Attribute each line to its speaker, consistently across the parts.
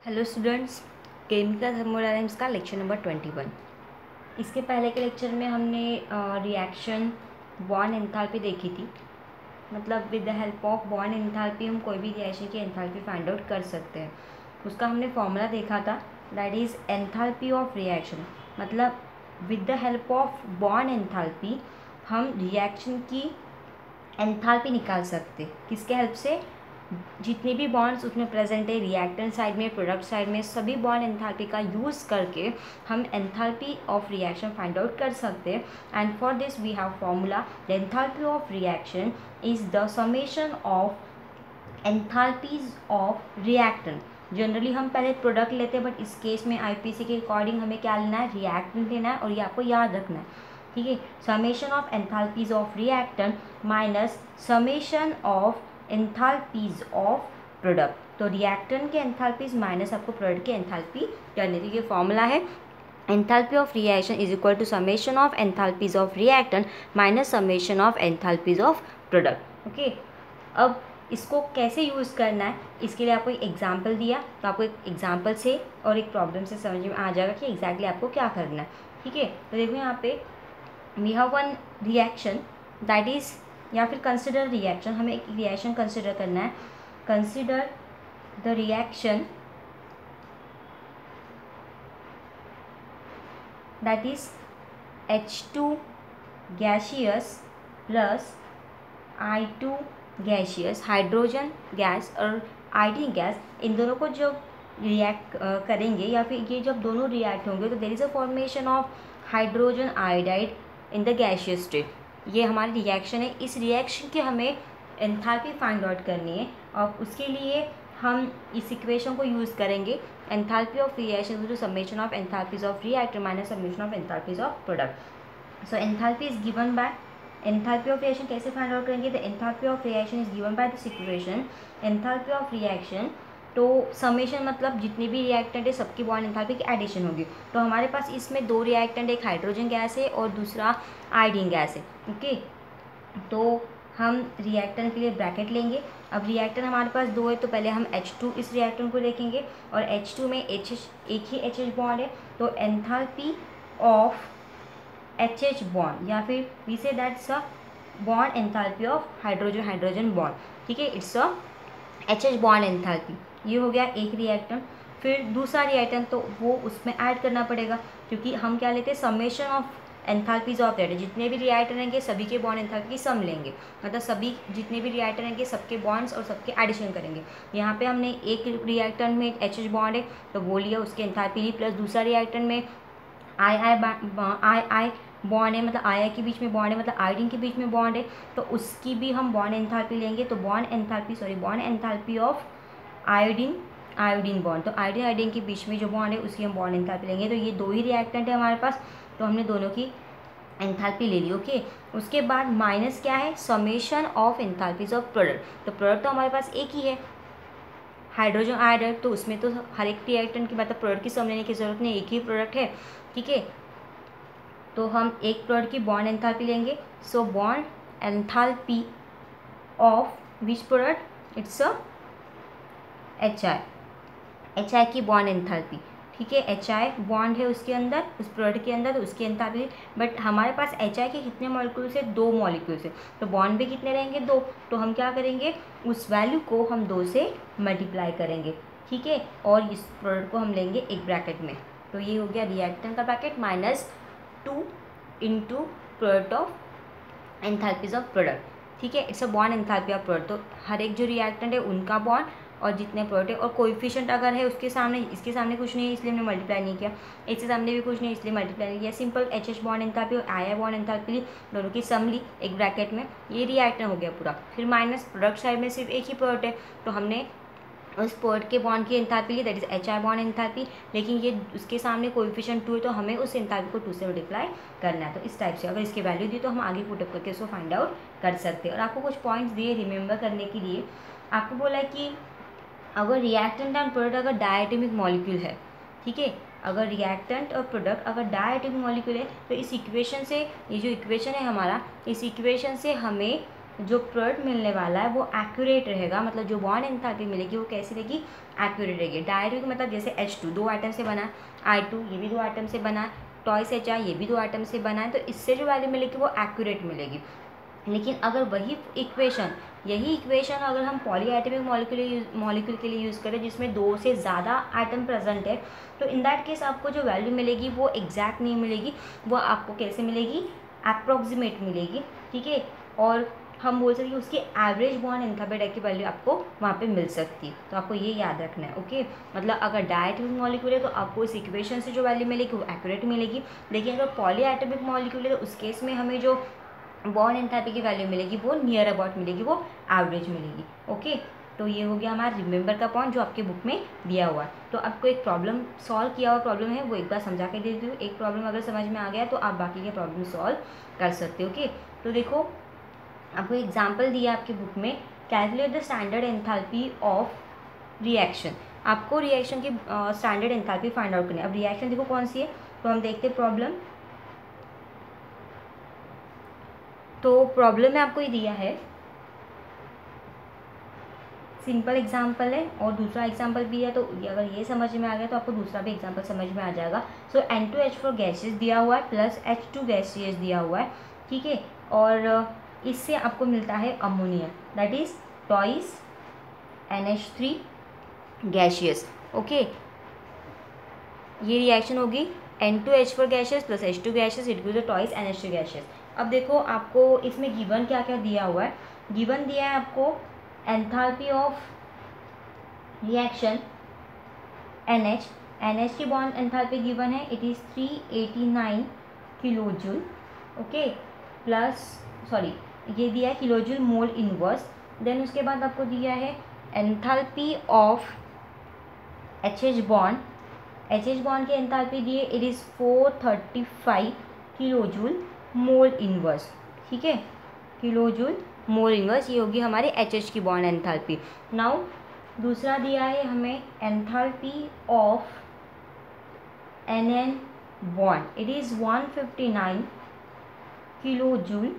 Speaker 1: Hello students, chemical thermodynamics का lecture number 21। इसके पहले के लेक्चर में हमने रिएक्शन बॉन्ड एंथैल्पी देखी थी। मतलब with the help of bond enthalpy हम कोई भी रिएक्शन की एंथैल्पी फाइंड आउट कर सकते हैं। उसका हमने फॉर्मूला देखा था, that is enthalpy of reaction. मतलब with the help of bond enthalpy हम रिएक्शन की एंथैल्पी निकाल सकते। किसके हेल्प से? जितने भी बॉन्ड्स उसमें प्रेजेंट है, रिएक्टेंट साइड में, प्रोडक्ट साइड में, सभी बॉन्ड एंथैल्पी का यूज़ करके हम enthalpy of reaction find out कर सकते हैं। And for this we have formula, the enthalpy of reaction is the summation of enthalpies of reactant. Generally हम पहले प्रोडक्ट लेते हैं, बट इस केस में आईपीसी के अकॉर्डिंग हमें क्या लेना है? रिएक्टेंट लेना है, और ये आपको याद रखना है। ठीक है, summation of enthalpies of reactant minus summation of enthalpies of product. तो रिएक्टेंट के एंथैल्पीज माइनस आपको प्रोडक्ट की एंथैल्पी करनी थी। ये फॉर्मूला है, enthalpy of reaction is equal to summation of enthalpies of reactant minus summation of enthalpies of product. Okay, अब इसको कैसे यूज़ करना है, इसके लिए आपको एक एग्जाम्पल दिया, तो आपको एक एग्जाम्पल से और एक प्रॉब्लम से समझ में आ जाएगा कि एग्जैक्टली आपको क्या करना है। ठीक है, तो देखो यहाँ पे we have one reaction that is, या फिर कंसिडर रिएक्शन, हमें एक रिएक्शन कंसिडर करना है। Consider the reaction that is H2 gaseous plus I2 gaseous, hydrogen gas और आयोडीन गैस, इन दोनों को जब रिएक्ट करेंगे या फिर ये जब दोनों रिएक्ट होंगे तो there is a formation of hydrogen iodide in the gaseous state. ये हमारी रिएक्शन है। इस रिएक्शन की हमें एंथैल्पी फाइंड आउट करनी है, और उसके लिए हम इस इक्वेशन को यूज़ करेंगे, enthalpy of reaction to summation of enthalpies of reactor minus summation of enthalpies of product. So enthalpy is given by, enthalpy of reaction कैसे फाइंड आउट करेंगे? The enthalpy of reaction is given by this equation, enthalpy of reaction. तो summation मतलब जितने भी reactant है सबकी bond enthalpy की addition होगी। तो हमारे पास इसमें दो रिएक्टेंट, एक हाइड्रोजन गैस है और दूसरा आयोडीन गैस है। ओके, तो हम रिएक्टेंट के लिए ब्रैकेट लेंगे। अब रिएक्टेंट हमारे पास दो है, तो पहले हम H2 इस रिएक्टेंट को देखेंगे, और H2 में एक ही HH बॉन्ड है, तो एंथैल्पी ऑफ HH बॉन्ड, या फिर वी से that's a bond enthalpy of hydrogen bond. ठीक है, it's a HH bond enthalpy. ये हो गया एक रिएक्टेंट। फिर दूसरा रिएक्टेंट तो वो उसमें ऐड करना पड़ेगा, क्योंकि हम क्या लेते हैं? Summation of enthalpies of reactor. जितने भी रिएक्टर रहेंगे सभी के बॉन्ड एंथैल्पी की सम लेंगे, मतलब सभी जितने भी रिएक्टर रहेंगे सबके बॉन्ड्स और सबके एडिशन करेंगे। यहाँ पे हमने एक रिएक्टर में HH बॉन्ड है तो वो लिया, उसके एंथैल्पी ली, प्लस दूसरा रिएक्टर में आई बॉन्ड है, मतलब आई के बीच में बॉन्ड है, मतलब आयोडीन के बीच में बॉन्ड है, तो उसकी भी हम बॉन्ड एंथैल्पी लेंगे। तो bond enthalpy of iodine bond, तो आयोडीन के बीच में जो बॉन्ड है उसकी हम बॉन्ड एंथैल्पी लेंगे। तो ये दो ही रिएक्टेंट है हमारे पास, तो हमने दोनों की एंथैल्पी ले ली। ओके, उसके बाद माइनस क्या है? Summation of enthalpies of product. तो प्रोडक्ट तो हमारे पास एक ही है, हाइड्रोजन आयोडाइड, तो उसमें तो हर एक रिएक्टेंट की मतलब प्रोडक्ट की सम लेने की जरूरत नहीं, एक ही प्रोडक्ट है। ठीक है, तो हम एक प्रोडक्ट की बॉन्ड एंथैल्पी लेंगे। So bond enthalpy of which product? It's a HI की बॉन्ड एंथैल्पी। ठीक है, HI बॉन्ड है उसके अंदर, उस प्रोडक्ट के अंदर, तो उसकी एंथैल्पी। बट हमारे पास HI के कितने मॉलिक्यूल्स है? 2 मॉलिक्यूल्स है, तो बॉन्ड भी कितने रहेंगे? 2। तो हम क्या करेंगे? उस वैल्यू को हम 2 से मल्टीप्लाई करेंगे। ठीक है, और इस प्रोडक्ट को हम लेंगे एक ब्रैकेट में। तो ये हो गया रिएक्टेंट का bracket minus 2 into product of enthalpies of product. ठीक है, it's a bond enthalpy of product. तो हर एक जो रिएक्टेंट है उनका बॉन्ड और जितने प्रोडक्ट है, और कोएफिशिएंट अगर है उसके सामने, इसके सामने कुछ नहीं है इसलिए हमने मल्टीप्लाई नहीं किया, इसके सामने भी कुछ नहीं इसलिए मल्टीप्लाई नहीं किया। सिंपल HH बॉन्ड एंथैल्पी और आई बॉन्ड एंथैल्पी ली, दोनों की सम ली एक ब्रैकेट में। ये रिएक्टेंट हो गया पूरा। फिर माइनस प्रोडक्ट साइड में सिर्फ एक ही प्रोडक्ट है, तो हमने उस प्रोडक्ट के बॉन्ड की एंथैल्पी ली, that is HI bond enthalpy. लेकिन ये उसके सामने कोएफिशिएंट 2 है, तो हमें उस एंथैल्पी को 2 से मल्टीप्लाई करना है। तो इस टाइप से अगर इसकी वैल्यू दी तो हम आगे पुटअप करके इसको फाइंड आउट कर सकते हैं। और आपको कुछ पॉइंट्स दिए रिमेंबर करने के लिए। आपको बोला है कि अगर रिएक्टेंट एंड प्रोडक्ट अगर डायटोमिक मॉलिक्यूल है, ठीक है, अगर रिएक्टेंट और प्रोडक्ट अगर डायटोमिक मॉलिक्यूल है, तो इस इक्वेशन से, ये जो इक्वेशन है हमारा, इस इक्वेशन से हमें जो प्रोडक्ट मिलने वाला है वो एक्यूरेट रहेगा, मतलब जो बॉन्ड एंथैल्पी मिलेगी वो कैसी रहेगी, एक्यूरेट रहेगी। डायरेक्ट मतलब जैसे H2 2 आइटम से बना है, I2 ये भी 2 आइटम से बना है, टॉइस HI ये भी 2 आइटम से बना है, तो इससे जो वैल्यू मिलेगी वो एक्यूरेट मिलेगी। लेकिन अगर वही इक्वेशन, यही इक्वेशन अगर हम पॉलीएटॉमिक मॉलिक्यूल के लिए यूज़ करें जिसमें 2 से ज़्यादा आइटम प्रेजेंट है, तो इन दैट केस आपको जो वैल्यू मिलेगी वो एग्जैक्ट नहीं मिलेगी, वो आपको कैसे मिलेगी, अप्रॉक्सीमेट मिलेगी, ठीक है। और हम बोल सकते हैं उसकी एवरेज बॉन्ड एंथैल्पी की वैल्यू आपको वहाँ पे मिल सकती है, तो आपको ये याद रखना है, ओके। मतलब अगर डायएटॉमिक मॉलिक्यूल है तो आपको इस इक्वेशन से जो वैल्यू मिलेगी वो एक्यूरेट मिलेगी, लेकिन अगर पॉलीएटॉमिक मॉलिक्यूल है तो उस केस में हमें जो बॉन्ड एंथैल्पी की वैल्यू मिलेगी वो नियर अबाउट मिलेगी, वो एवरेज मिलेगी, ओके। तो ये हो गया हमारा रिमेंबर का पॉइंट जो आपके बुक में दिया हुआ है। तो आपको एक प्रॉब्लम सॉल्व किया हुआ प्रॉब्लम है वो एक बार समझा के दे देती हूँ। एक प्रॉब्लम अगर समझ में आ गया तो आप बाकी के प्रॉब्लम सॉल्व कर सकते हो, ओके। तो देखो आपको एग्जाम्पल दिया आपकी बुक में, calculate the standard enthalpy of reaction. आपको रिएक्शन की स्टैंडर्ड एंथैल्पी फाइंड आउट करनी है। अब रिएक्शन देखो कौन सी है, तो हम देखते हैं प्रॉब्लम। तो प्रॉब्लम में आपको ये दिया है, सिंपल एग्जाम्पल है और दूसरा एग्जाम्पल भी है, तो अगर ये समझ में आ गया तो आपको दूसरा भी एग्जाम्पल समझ में आ जाएगा। सो N2H4 गैसेस दिया हुआ है प्लस H2 गैसेस दिया हुआ है, ठीक है। और इससे आपको मिलता है ammonia, that is twice NH3 gaseous, okay. ये रिएक्शन होगी N2H4 gases plus H2 gases, it gives twice NH3 gases. अब देखो आपको इसमें गिवन क्या क्या दिया हुआ है, गिवन दिया है आपको एंथैल्पी ऑफ रिएक्शन NH की बॉन्ड एंथैल्पी गिवन है, it is 389 kilojoule, okay, plus sorry ये दिया है किलोजूल मोल इनवर्स। देन उसके बाद आपको दिया है एंथैल्पी ऑफ HH बॉन्ड की एंथैल्पी दी है, it is 435 kilojoule mole inverse, ठीक है, किलोजूल मोल इनवर्स, ये होगी हमारी HH की बॉन्ड एंथैल्पी। नाउ दूसरा दिया है हमें enthalpy of NN bond, it is 159 kilojoule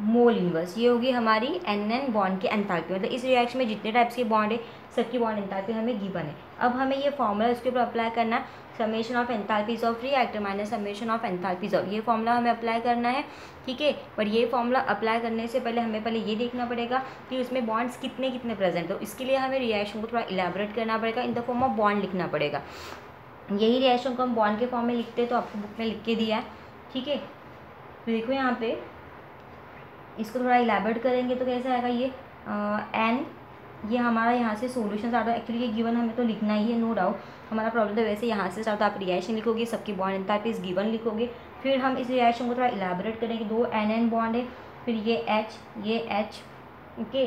Speaker 1: mole inverse, ये होगी हमारी NN बॉन्ड की एंथैल्पी। मतलब इस रिएक्शन में जितने टाइप्स के बॉन्ड है सबकी बॉन्ड एंथैल्पी हमें गिवन है। अब हमें ये फॉर्मूला इसके ऊपर अप्लाई करना है, summation of enthalpies of reactor minus summation of enthalpies of, ये फॉर्मूला हमें अप्लाई करना है, ठीक है। पर ये फॉर्मूला अप्लाई करने से पहले हमें पहले ये देखना पड़ेगा कि उसमें बॉन्ड्स कितने कितने प्रेजेंट हो। इसके लिए हमें रिएक्शन को थोड़ा इलेबोरेट करना पड़ेगा, in the form of bond लिखना पड़ेगा। यही रिएक्शन को हम बॉन्ड के फॉर्म में लिखते हैं, तो आपको बुक में लिख के दिया है, ठीक है। तो देखो यहाँ पे इसको थोड़ा इलेबोरेट करेंगे तो कैसे आएगा ये एन, ये हमारा यहाँ से सॉल्यूशन स्टार्ट हो, एक्चुअली ये गिवन हमें तो लिखना ही है, नो डाउट हमारा प्रॉब्लम तो वैसे यहाँ से स्टार्ट, आप रिएक्शन लिखोगे, सबकी बॉन्ड एंथैल्पीज गिवन लिखोगे, फिर हम इस रिएक्शन को थोड़ा इलेबोरेट करेंगे। 2 NN बॉन्ड है, फिर ये H, ओके,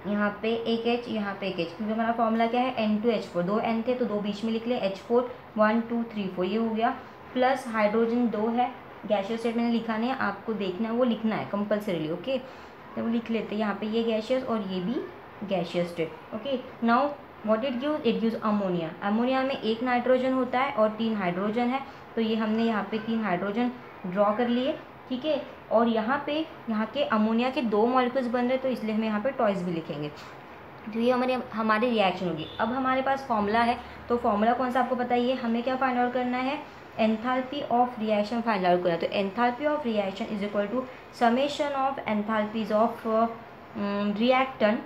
Speaker 1: यहाँ पे एक H, यहाँ पे एक H, क्योंकि हमारा फॉर्मूला क्या है N2H4, 2 N थे तो 2 बीच में लिख ले, H4 1 2 3 4 ये हो गया, प्लस हाइड्रोजन 2 है, गैशियस स्टेट मैंने लिखा नहीं है, आपको देखना है वो लिखना है कंपल्सरीली, ओके। तो वो लिख लेते हैं यहाँ पे ये गैशियस और ये भी gaseous state, okay. Now what it gives ammonia. Ammonia में 1 नाइट्रोजन होता है और 3 हाइड्रोजन है, तो ये हमने यहाँ पे 3 हाइड्रोजन ड्रॉ कर लिए, ठीक है। और यहाँ पे यहाँ के अमोनिया के 2 मॉलिक्यूल्स बन रहे, तो इसलिए हम यहाँ पे टॉइस भी लिखेंगे, तो ये हमारी रिएक्शन होगी। अब हमारे पास फॉर्मूला है, तो फॉर्मूला कौन सा आपको बताइए, हमें क्या फाइंड आउट करना है, enthalpy of reaction find out करना है। तो enthalpy of reaction is equal to summation of enthalpies of reactant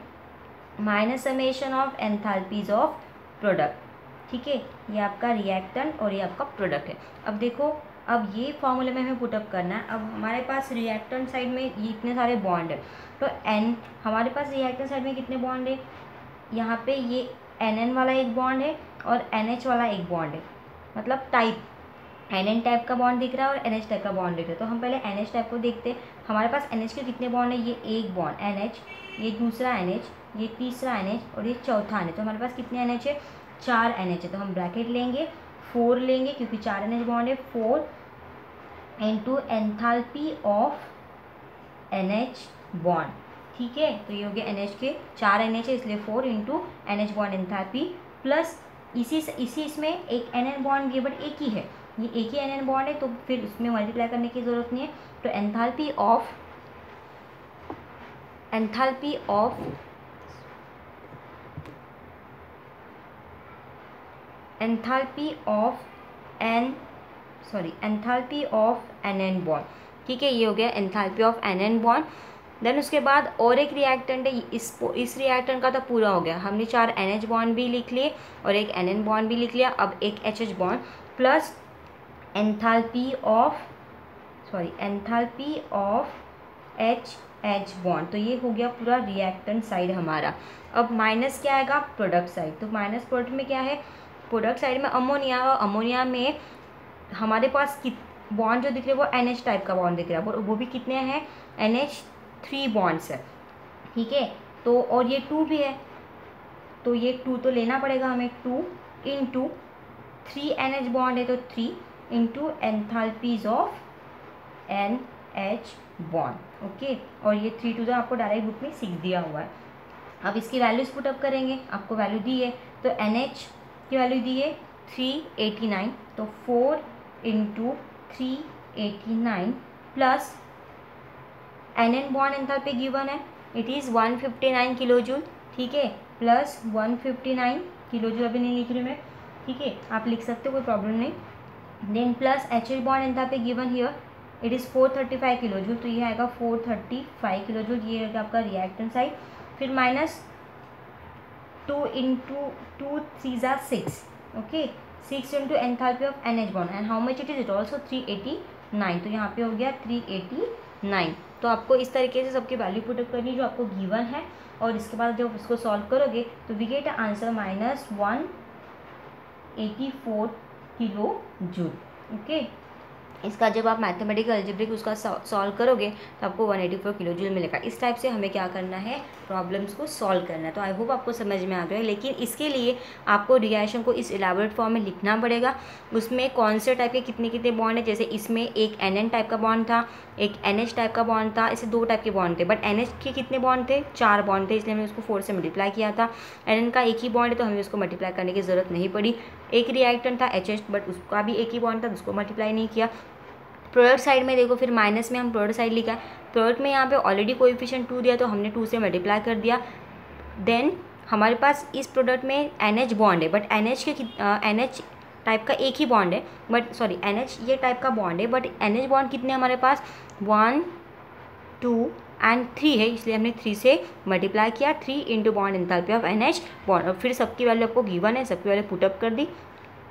Speaker 1: minus summation of enthalpies of product, ठीक है। ये आपका रिएक्टेंट और ये आपका प्रोडक्ट है। अब देखो, अब ये फॉर्मूले में हमें पुटअप करना है। अब हमारे पास रिएक्टेंट साइड में ये इतने सारे बॉन्ड है, तो N हमारे पास रिएक्टेंट साइड में कितने बॉन्ड है, यहाँ पे ये NN वाला एक बॉन्ड है और NH वाला एक बॉन्ड है, मतलब टाइप NN टाइप का बॉन्ड दिख रहा है और NH टाइप का बॉन्ड दिख रहा है। तो हम पहले NH टाइप को देखते हैं। हमारे पास NH के कितने बॉन्ड है, ये एक बॉन्ड NH, ये दूसरा NH, ये तीसरा NH और ये चौथा NH। तो हमारे पास कितने NH है, 4 NH है। तो हम ब्रैकेट लेंगे, 4 लेंगे क्योंकि 4 NH बॉन्ड है, 4 into enthalpy of NH bond, ठीक है। तो ये हो गया NH के 4 NH है इसलिए 4 into NH bond enthalpy, plus इसी इसमें एक NN बॉन्ड भी है बट एक ही है, ये एक ही NN बॉन्ड है, तो फिर उसमें मल्टीप्लाई करने की ज़रूरत नहीं है। तो enthalpy of enthalpy of enthalpy of NN bond. ठीक है, ये हो गया enthalpy of NN bond. Then उसके बाद और एक रिएक्टेंट है, इस रिएक्टेंट का तो पूरा हो गया, हमने 4 NH बॉन्ड भी लिख लिए और एक NN बॉन्ड भी लिख लिया। अब एक HH bond plus enthalpy of HH bond. तो ये हो गया पूरा रिएक्टेंट साइड हमारा। अब माइनस क्या आएगा, प्रोडक्ट साइड। तो माइनस प्रोडक्ट में क्या है, प्रोडक्ट साइड में अमोनिया, और अमोनिया में हमारे पास बॉन्ड जो दिख रहे हैं वो NH टाइप का बॉन्ड दिख रहा है, वो भी कितने हैं, NH3 बॉन्ड्स है। ठीक है, तो और ये 2 भी है, तो ये 2 तो लेना पड़ेगा हमें। 2 इंटू 3 NH बॉन्ड है तो 3 into enthalpies of NH bond. Okay, और ये 3 2 तो आपको डायरेक्ट बुक में सीख दिया हुआ है। अब इसकी वैल्यूज पुटअप करेंगे, आपको वैल्यू दी है, तो NH की वैल्यू दी है 389, तो 4 into 389 plus NN bond enthalpy given है, इट इज़ 159 किलो जूल। ठीक है, प्लस 159 किलो जूल, अभी नहीं लिख रही मैं। ठीक है, आप लिख सकते हो, कोई प्रॉब्लम नहीं। Then plus HH bond enthalpy given here, it is 435 kilo joule, तो ये आएगा 435 किलो जूल, ये आएगा आपका रिएक्टेंट साइड। फिर माइनस 2 इंटू 2 3 ज़ा 6, okay, 6 into enthalpy of NH bond and how much it is also 389, तो यहाँ पे हो गया 389। तो आपको इस तरीके से सबकी वैल्यू पुटअप करनी है जो आपको गिवन है, और इसके बाद जब उसको सॉल्व करोगे तो we get answer minus 184 kilo joule. Okay, इसका जब आप मैथमेटिकल अलजेब्रिक उसका सॉल्व करोगे तो आपको 184 किलो जूल मिलेगा। इस टाइप से हमें क्या करना है, प्रॉब्लम्स को सॉल्व करना है। तो आई होप आपको समझ में आ गया है, लेकिन इसके लिए आपको रिएक्शन को इस इलेबोरेट फॉर्म में लिखना पड़ेगा। उसमें कौन से टाइप के कितने कितने बॉन्ड है, जैसे इसमें एक NN टाइप का बॉन्ड था, एक NH टाइप का बॉन्ड था, ऐसे 2 टाइप के बॉन्ड थे। बट NH के कितने बॉन्ड थे, 4 बॉन्ड थे, इसलिए हमने उसको 4 से मल्टीप्लाई किया था। NN का एक ही बॉन्ड है तो हमें उसको मल्टीप्लाई करने की ज़रूरत नहीं पड़ी। एक रिएक्टेंट था HH, बट उसका भी एक ही बॉन्ड था, उसको मल्टीप्लाई नहीं किया। प्रोडक्ट साइड में देखो, फिर माइनस में हम प्रोडक्ट साइड लिखा है, प्रोडक्ट में यहाँ पे ऑलरेडी कोएफिशिएंट 2 दिया तो हमने 2 से मल्टीप्लाई कर दिया। देन हमारे पास इस प्रोडक्ट में NH बॉन्ड है, बट NH टाइप का एक ही बॉन्ड है, बट सॉरी NH ये टाइप का बॉन्ड है, बट NH बॉन्ड कितने हमारे पास 1 2 एंड 3 है, इसलिए हमने 3 से मल्टीप्लाई किया। 3 into bond enthalpy of NH bond, और फिर सबकी वैल्यू आपको गिवन है, सबकी वैल्यू पुटअप कर दी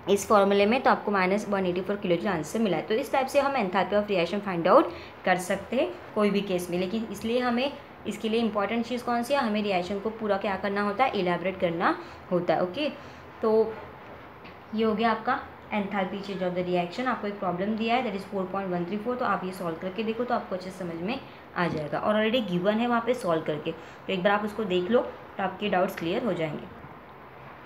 Speaker 1: इस फॉर्मूले में, तो आपको माइनस 184 किलो जूल आंसर मिला है। तो इस टाइप से हम enthalpy of reaction find out कर सकते हैं कोई भी केस में। लेकिन इसलिए हमें इसके लिए इंपॉर्टेंट चीज़ कौन सी है, हमें रिएक्शन को पूरा क्या करना होता है, इलेबोरेट करना होता है। ओके, तो ये हो गया आपका enthalpy change of the reaction. आपको एक प्रॉब्लम दिया है दैट इज़ 4.134, तो आप ये सॉल्व करके देखो तो आपको अच्छे समझ में आ जाएगा, और ऑलरेडी गिवन है वहाँ पे सॉल्व करके, तो एक बार आप उसको देख लो तो आपके डाउट्स क्लियर हो जाएंगे।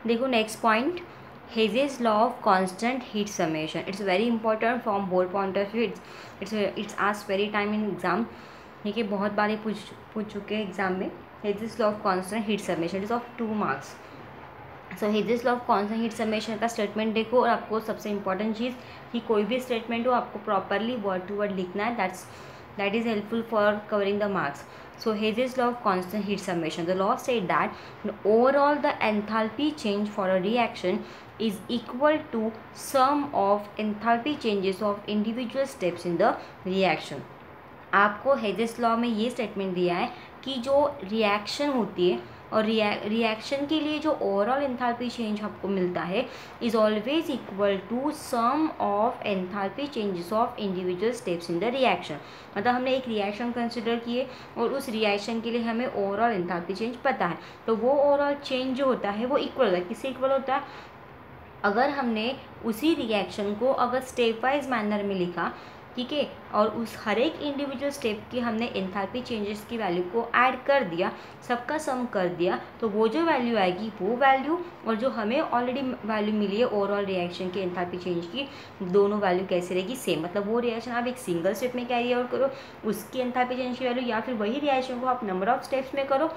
Speaker 1: देखो next point, Haze's law of constant heat summation. It's very important from both point of view. It's asked very time in exam. ठीक है, बहुत बार ये पूछ चुके हैं एग्जाम में। Haze's law of constant heat summation is of 2 marks. So Haze's law of constant heat summation का statement देखो, और आपको सबसे इंपॉर्टेंट चीज़ कि कोई भी स्टेटमेंट हो आपको प्रॉपरली वर्ड टू वर्ड लिखना है, that is helpful for covering the marks. So Haze's law of constant heat summation. The law said that overall the enthalpy change for a reaction is equal to sum of enthalpy changes of individual steps in the reaction. आपको Haze's law में ये statement दिया है कि जो reaction होती है और रिएक्शन के लिए जो ओवरऑल एंथैल्पी चेंज आपको मिलता है is always equal to sum of enthalpy changes of individual steps in the reaction. मतलब हमने एक रिएक्शन कंसिडर किए और उस रिएक्शन के लिए हमें ओवरऑल एंथैल्पी चेंज पता है, तो वो ओवरऑल चेंज जो होता है वो इक्वल होता है। किससे इक्वल होता है, अगर हमने उसी रिएक्शन को अगर स्टेप वाइज मैनर में लिखा, ठीक है, और उस हर एक इंडिविजुअल स्टेप की हमने एंथैल्पी चेंजेस की वैल्यू को ऐड कर दिया, सबका सम कर दिया, तो वो जो वैल्यू आएगी वो वैल्यू और जो हमें ऑलरेडी वैल्यू मिली है ओवरऑल रिएक्शन की एंथैल्पी चेंज की, दोनों वैल्यू कैसे रहेगी, सेम। मतलब वो रिएक्शन आप एक सिंगल स्टेप में कैरी आउट करो उसकी एंथैल्पी चेंज की वैल्यू, या फिर वही रिएक्शन को आप नंबर ऑफ स्टेप्स में करो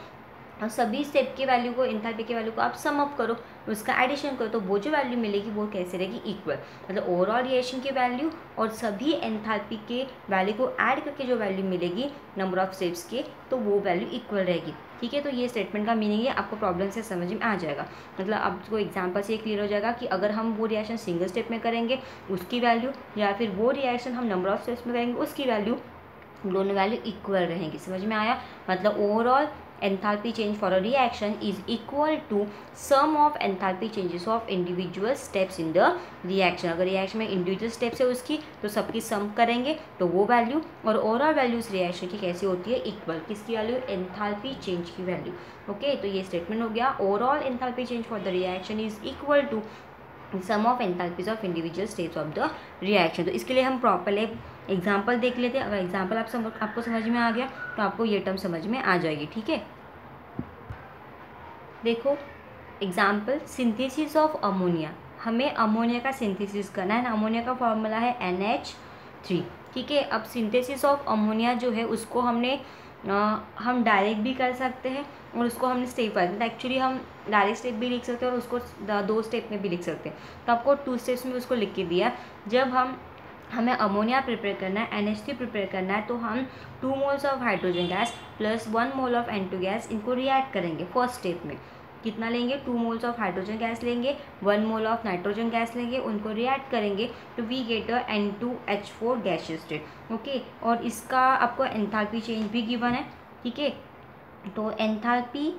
Speaker 1: और सभी स्टेप के वैल्यू को, एंथैल्पी के वैल्यू को आप सम अप करो, उसका एडिशन करो, तो वो जो वैल्यू मिलेगी वो कैसे रहेगी, इक्वल। मतलब ओवरऑल रिएक्शन की वैल्यू और सभी एंथैल्पी के वैल्यू को ऐड करके जो वैल्यू मिलेगी नंबर ऑफ स्टेप्स के, तो वो वैल्यू इक्वल रहेगी। ठीक है, तो ये स्टेटमेंट का मीनिंग है, आपको प्रॉब्लम से समझ में आ जाएगा। मतलब आपको एग्जाम्पल से क्लियर हो जाएगा कि अगर हम वो रिएक्शन सिंगल स्टेप में करेंगे उसकी वैल्यू, या फिर वो रिएक्शन हम नंबर ऑफ स्टेप्स में करेंगे उसकी वैल्यू, दोनों वैल्यू इक्वल रहेंगी। समझ में आया। मतलब overall enthalpy change for a reaction is equal to sum of enthalpy changes of individual steps in the reaction। अगर रिएक्शन में इंडिविजुअल स्टेप्स है उसकी, तो सबकी सम करेंगे तो वो वैल्यू, और ओवरऑल वैल्यू उस रिएक्शन की कैसी होती है, इक्वल। किसकी वैल्यू, एंथैल्पी चेंज की वैल्यू। ओके, तो ये स्टेटमेंट हो गया, overall enthalpy change for the reaction is equal to sum of enthalpies of individual steps of the reaction. तो इसके लिए हम प्रॉपरली एग्जाम्पल देख लेते हैं। अगर एग्जाम्पल आपको समझ में आ गया तो आपको ये टर्म समझ में आ जाएगी। ठीक है, देखो एग्जाम्पल, सिंथेसिस ऑफ अमोनिया। हमें अमोनिया का सिंथेसिस करना है ना, अमोनिया का फॉर्मूला है NH3। ठीक है, अब सिंथेसिस ऑफ अमोनिया जो है उसको हम डायरेक्ट भी कर सकते हैं और उसको हमने स्टेप वाइज, एक्चुअली हम डायरेक्ट स्टेप भी लिख सकते हैं और उसको 2 स्टेप में भी लिख सकते हैं। तो आपको 2 स्टेप्स में उसको लिख के दिया। जब हमें अमोनिया प्रिपेयर करना है, NH3 प्रिपेयर करना है, तो हम 2 moles of hydrogen gas plus 1 mole of N2 gas, इनको रिएक्ट करेंगे फर्स्ट स्टेप में। कितना लेंगे, 2 मोल्स ऑफ हाइड्रोजन गैस लेंगे, 1 मोल ऑफ नाइट्रोजन गैस लेंगे, उनको रिएक्ट करेंगे, तो we get N2H4 gaseous state. Okay, और इसका आपको एंथैल्पी चेंज भी गिवन है। ठीक है, तो enthalpy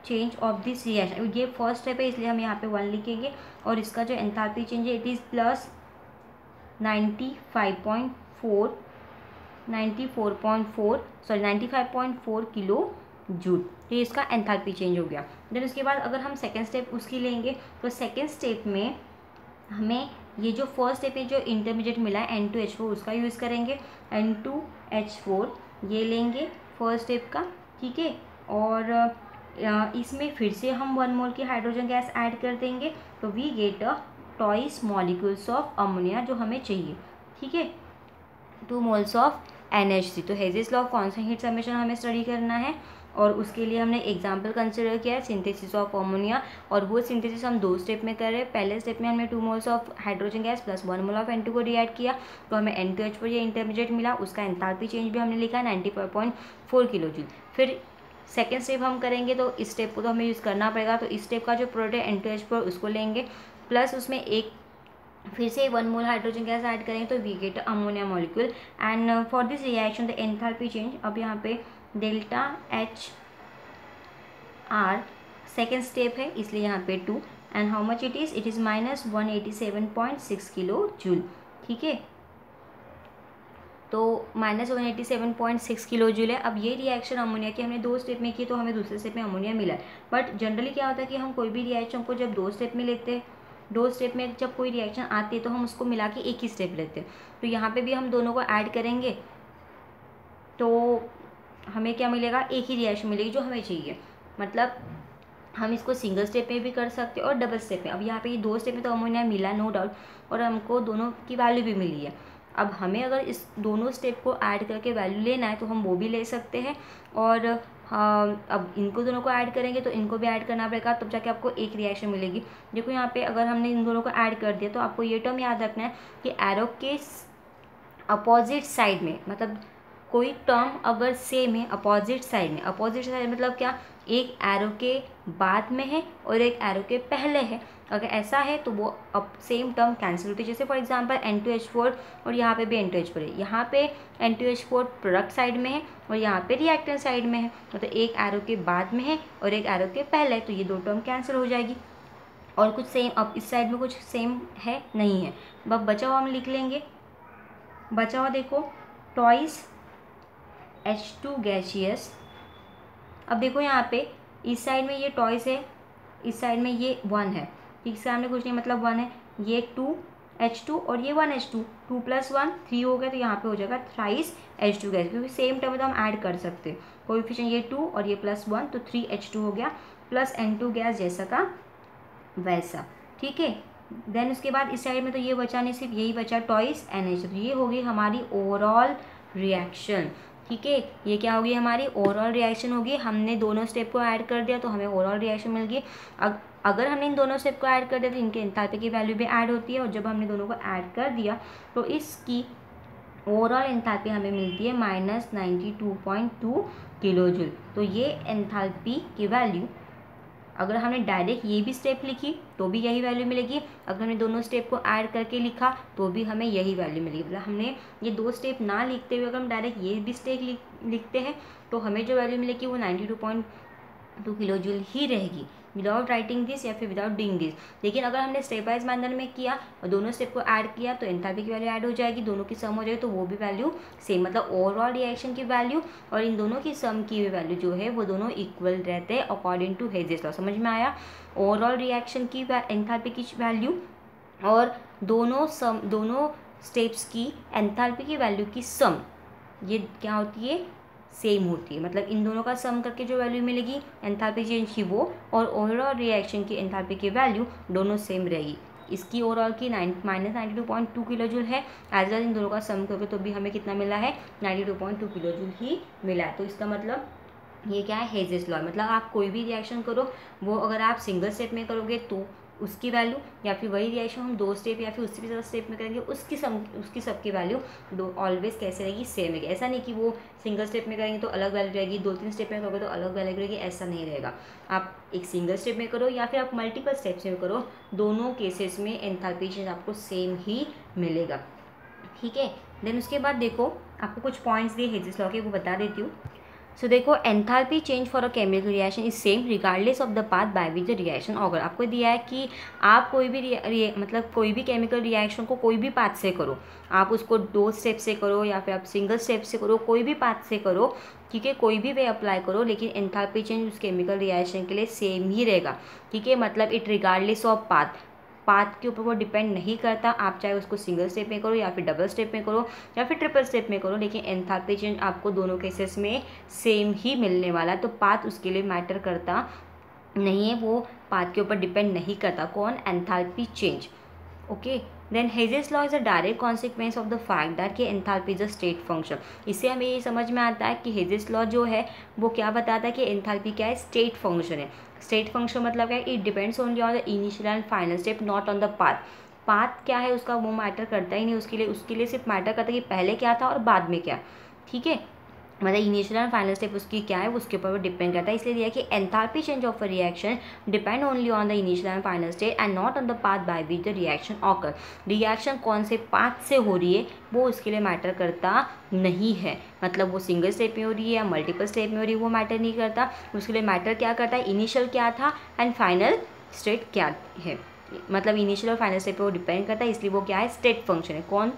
Speaker 1: change of this reaction, ये फर्स्ट स्टेप है इसलिए हम यहाँ पे 1 लिखेंगे, और इसका जो एंथैल्पी चेंज है it is plus 95.4 kilo joule. तो ये इसका एंथैल्पी चेंज हो गया। देन उसके बाद अगर हम सेकेंड स्टेप उसकी लेंगे, तो सेकेंड स्टेप में हमें ये जो फर्स्ट स्टेप है जो इंटरमीडिएट मिला है N2H4 उसका यूज़ करेंगे। N2H4 ये लेंगे फर्स्ट स्टेप का। ठीक है, और इसमें फिर से हम 1 मोल की हाइड्रोजन गैस ऐड कर देंगे, तो we get twice molecules of ammonia जो हमें चाहिए। ठीक है, 2 मोल्स ऑफ NH3। तो Hess's law of constant heat summation हमें स्टडी करना है, और उसके लिए हमने एग्जाम्पल कंसिडर किया है सिंथेसिस ऑफ अमोनिया, और वो सिंथेसिस हम 2 स्टेप में कर रहे हैं। पहले स्टेप में हमने 2 moles of hydrogen gas plus 1 mole of N2 को रिएक्ट किया, तो हमें N2H4 ये इंटरमीडिएट मिला, उसका एंथैल्पी चेंज भी हमने लिखा 95.4 किलो जूल। फिर सेकेंड स्टेप हम करेंगे, तो इस स्टेप को तो हमें यूज़ करना पड़ेगा, तो इस स्टेप का जो प्रोडक्ट है N2H4 उसको लेंगे, प्लस उसमें एक फिर से 1 मोल हाइड्रोजन गैस ऐड करेंगे, तो we get ammonia molecule. And for this reaction the enthalpy change, अब यहाँ पे डेल्टा HR सेकेंड स्टेप है इसलिए यहाँ पे 2, and how much it is -187.6 kilo joule. ठीक है, तो -187.6 किलो जूल है। अब ये रिएक्शन अमोनिया की हमने 2 स्टेप में की, तो हमें दूसरे स्टेप में अमोनिया मिला है। बट जनरली क्या होता है कि हम कोई भी रिएक्शन को जब 2 स्टेप में लेते हैं, 2 स्टेप में जब कोई रिएक्शन आती है तो हम उसको मिला के एक ही स्टेप लेते हैं। तो यहाँ पे भी हम दोनों को ऐड करेंगे तो हमें क्या मिलेगा, एक ही रिएक्शन मिलेगी जो हमें चाहिए। मतलब हम इसको सिंगल स्टेप में भी कर सकते हैं और डबल स्टेप में। अब यहाँ पे ये 2 स्टेप में तो अमोनिया मिला नो डाउट, और हमको दोनों की वैल्यू भी मिली है। अब हमें अगर इस दोनों स्टेप को ऐड करके वैल्यू लेना है तो हम वो भी ले सकते हैं, और अब इनको दोनों को ऐड करेंगे तो इनको भी ऐड करना पड़ेगा, तब जाके आपको एक रिएक्शन मिलेगी। देखो यहाँ पे अगर हमने इन दोनों को ऐड कर दिया तो आपको ये टर्म याद रखना है कि एरो के अपोजिट साइड में, मतलब कोई टर्म अगर सेम है अपोजिट साइड मतलब क्या, एक एरो के बाद में है और एक एरो के पहले है, अगर ऐसा है तो वो अब सेम टर्म कैंसिल होती है। जैसे फॉर एग्जांपल N2H4 और यहाँ पे भी N2H4 है, यहाँ पे N2H4 प्रोडक्ट साइड में है और यहाँ पे रिएक्टेंट साइड में है, मतलब एक एरो के बाद में है और एक एरो के पहले है, तो ये 2 टर्म कैंसिल हो जाएगी। और कुछ सेम, अब इस साइड में कुछ सेम है नहीं है, अब बचा हुआ हम लिख लेंगे। बचा हुआ देखो ट्वाइस H2 गैसियस। अब देखो यहाँ पे इस साइड में ये ट्वाइस है, इस साइड में ये 1 है, ठीक, सामने कुछ नहीं मतलब 1 है, ये 2H2 और ये 1H2, 2 + 1 3 हो गया, तो यहाँ पे हो जाएगा थ्राइस H2 गैस, क्योंकि सेम टर्म में तो हम ऐड कर सकते हैं। कोएफिशिएंट ये 2 और ये +1 तो 3H2 हो गया, प्लस N2 गैस जैसा का वैसा। ठीक है, देन उसके बाद इस साइड में तो ये बचा नहीं, सिर्फ यही बचा ट्वाइस NH, तो ये हो गई हमारी ओवरऑल रिएक्शन। ठीक है, ये क्या होगी हमारी ओवरऑल रिएक्शन होगी। हमने दोनों स्टेप को ऐड कर दिया तो हमें ओवरऑल रिएक्शन मिल गई। अगर हमने इन दोनों स्टेप को ऐड कर दिया तो इनके एंथैल्पी की वैल्यू भी ऐड होती है, और जब हमने दोनों को ऐड कर दिया तो इसकी ओवरऑल एंथैल्पी हमें मिलती है -92.2 किलोजूल। तो ये एंथैल्पी की वैल्यू, अगर हमने डायरेक्ट ये भी स्टेप लिखी तो भी यही वैल्यू मिलेगी, अगर हमने दोनों स्टेप को ऐड करके लिखा तो भी हमें यही वैल्यू मिलेगी। मतलब हमने ये दो स्टेप ना लिखते हुए अगर हम डायरेक्ट ये भी स्टेप लिखते हैं तो हमें जो वैल्यू मिलेगी वो 92.2 किलोजूल ही रहेगी, विदाउट राइटिंग दिस या फिर विदाउट डूइंग दिस। लेकिन अगर हमने स्टेप वाइज मैनर में किया और दोनों स्टेप को ऐड किया तो एंथैल्पी की वैल्यू ऐड हो जाएगी, दोनों की सम हो जाएगी तो वो भी वैल्यू सेम, मतलब ओवरऑल रिएक्शन की वैल्यू और इन दोनों की सम की वैल्यू जो है वो दोनों इक्वल रहते हैं अकॉर्डिंग टू हेजेस लॉ। समझ में आया? ओवरऑल रिएक्शन की एंथैल्पी की वैल्यू और दोनों स्टेप्स की एंथैल्पी की वैल्यू की सम, ये क्या होती है? सेम होती है। मतलब इन दोनों का सम करके जो वैल्यू मिलेगी एंथैल्पी चेंज की वो, और ओवरऑल रिएक्शन की एंथैल्पी की वैल्यू दोनों सेम रहेगी। इसकी ओवरऑल की -92.2 किलोजूल है, एज वेल इन दोनों का सम करके तो भी हमें कितना मिला है? 92.2 किलोजूल ही मिला है। तो इसका मतलब ये क्या है? Hedges law. मतलब आप कोई भी रिएक्शन करो, वो अगर आप सिंगल स्टेप में करोगे तो उसकी वैल्यू, या फिर वही रिएक्शन हम दो स्टेप या फिर उससे भी ज़्यादा स्टेप में करेंगे उसकी सबकी वैल्यू दो ऑलवेज कैसे रहेगी? सेम रहेगी। ऐसा नहीं कि वो सिंगल स्टेप में करेंगे तो अलग वैल्यू रहेगी, 2-3 स्टेप में करोगे तो अलग वैल्यू रहेगी, ऐसा नहीं रहेगा। आप एक सिंगल स्टेप में करो या फिर आप मल्टीपल स्टेप्स में करो, दोनों केसेस में एंथैल्पी चेंज आपको सेम ही मिलेगा। ठीक है, देन उसके बाद देखो आपको कुछ पॉइंट्स दिए हेजेस लॉ के, वो बता देती हूँ। सो देखो, enthalpy change for a chemical reaction is same regardless of the path by which the reaction occur. आपको दिया है कि आप कोई भी मतलब कोई भी केमिकल रिएक्शन को कोई भी पाथ से करो, आप उसको 2 स्टेप से करो या फिर आप सिंगल स्टेप से करो, कोई भी पाथ से करो, ठीक है, कोई भी वे अप्लाई करो, लेकिन एंथैल्पी चेंज उस केमिकल रिएक्शन के लिए सेम ही रहेगा। ठीक है, मतलब इट रिगार्डलेस ऑफ पाथ के ऊपर वो डिपेंड नहीं करता, आप चाहे उसको सिंगल स्टेप में करो या फिर डबल स्टेप में करो या फिर ट्रिपल स्टेप में करो, लेकिन एंथैल्पी चेंज आपको दोनों केसेस में सेम ही मिलने वाला है। तो पाथ उसके लिए मैटर करता नहीं है, वो पाथ के ऊपर डिपेंड नहीं करता। कौन? Enthalpy change. Okay, then Hess's law is a direct consequence of the fact that कि enthalpy is a state function. इससे हमें ये समझ में आता है कि हेजेस लॉ जो है वो क्या बताता है कि एंथैल्पी क्या है? स्टेट फंक्शन है। स्टेट फंक्शन मतलब क्या है? It depends only on the initial and final step, not on the path. Path क्या है उसका वो मैटर करता ही नहीं, उसके लिए सिर्फ मैटर करता है कि पहले क्या था और बाद में क्या। ठीक है, मतलब इनिशियल एंड फाइनल स्टेप उसकी क्या है उसके ऊपर वो डिपेंड करता है। इसलिए दिया कि enthalpy change of a reaction depend only on the initial and final state and not on the path by which the reaction occur. Reaction कौन से पाथ से हो रही है वो उसके लिए मैटर करता नहीं है, मतलब वो सिंगल स्टेप में हो रही है या मल्टीपल स्टेप में हो रही है वो मैटर नहीं करता। उसके लिए मैटर क्या करता है? इनिशियल क्या था एंड फाइनल स्टेट क्या है, मतलब इनिशियल और फाइनल स्टेप पे वो डिपेंड करता है, इसलिए वो क्या है? स्टेट फंक्शन है। कौन?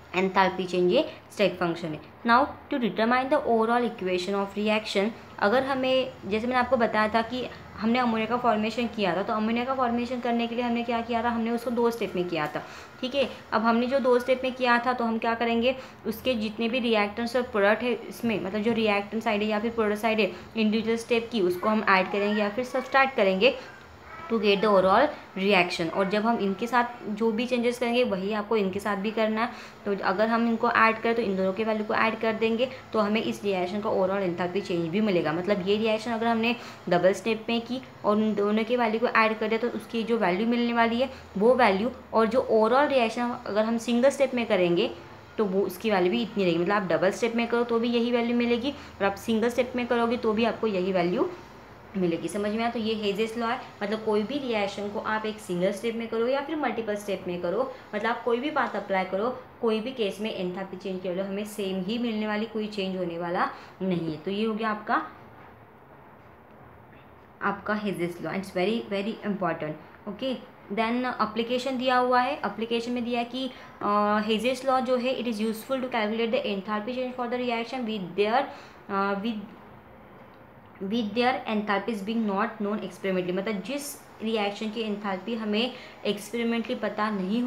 Speaker 1: एंथैल्पी चेंज ये स्टेट फंक्शन है। Now to determine the overall equation of reaction, अगर हमें, जैसे मैंने आपको बताया था कि हमने अमोनिया का फॉर्मेशन किया था, तो अमोनिया का फॉर्मेशन करने के लिए हमने क्या किया था? हमने उसको 2 स्टेप में किया था। ठीक है, अब हमने जो 2 स्टेप में किया था तो हम क्या करेंगे? उसके जितने भी रिएक्टेंट्स और प्रोडक्ट है इसमें, मतलब जो रिएक्टेंट साइड है या फिर प्रोडक्ट साइड है इंडिविजुअल स्टेप की, उसको हम ऐड करेंगे या फिर सब्सट्रैक्ट करेंगे to get the overall reaction. और जब हम इनके साथ जो भी चेंजेस करेंगे वही आपको इनके साथ भी करना है। तो अगर हम इनको ऐड करें तो इन दोनों के वैल्यू को ऐड कर देंगे तो हमें इस रिएक्शन का ओवरऑल एंथैल्पी चेंज भी मिलेगा। मतलब ये रिएक्शन अगर हमने डबल स्टेप में की और इन दोनों के वैल्यू को ऐड कर दिया तो उसकी जो वैल्यू मिलने वाली है वो वैल्यू, और जो ओवरऑल रिएक्शन अगर हम सिंगल स्टेप में करेंगे तो वो उसकी वैल्यू भी इतनी रहेगी। मतलब आप डबल स्टेप में करो तो भी यही वैल्यू मिलेगी और आप सिंगल स्टेप में करोगे तो भी आपको यही वैल्यू मिलेगी। समझ में आया? तो ये हेजेस लॉ है, मतलब कोई भी रिएक्शन को आप एक सिंगल स्टेप में करो या फिर मल्टीपल स्टेप में करो, मतलब आप कोई भी पाथ अप्लाई करो, कोई भी केस में एंथैल्पी चेंज की वैल्यू हमें सेम ही मिलने वाली, कोई चेंज होने वाला नहीं है। तो ये हो गया आपका Hess's law, it's very very important. Okay, then application दिया हुआ है। अप्लीकेशन में दिया है कि हेजेस लॉ जो है it is useful to calculate the enthalpy change for the reaction with their enthalpies being not known experimentally. मतलब जिस रिएक्शन की एंथैल्पी हमें एक्सपेरिमेंटली पता नहीं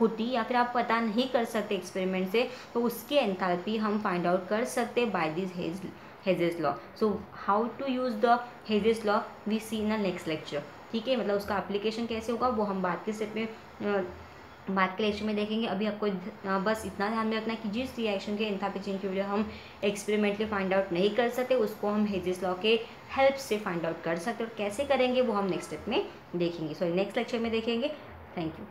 Speaker 1: होती या फिर आप पता नहीं कर सकते एक्सपेरिमेंट से, तो उसकी एंथैल्पी हम फाइंड आउट कर सकते by this Hess's law. So how to use the Hess's law we see in the next lecture. ठीक है, मतलब उसका एप्लीकेशन कैसे होगा वो हम बाद के स्टेप में बाद के लेक्चर में देखेंगे। अभी आपको बस इतना ध्यान में रखना है कि जिस रिएक्शन के एंथैल्पी चेंज की वैल्यू हम एक्सपेरिमेंटली फाइंड आउट नहीं कर सकते, उसको हम हेजिस लॉ के हेल्प से फाइंड आउट कर सकते हैं। और कैसे करेंगे वो हम नेक्स्ट स्टेप में देखेंगे, सॉरी नेक्स्ट लेक्चर में देखेंगे। Thank you.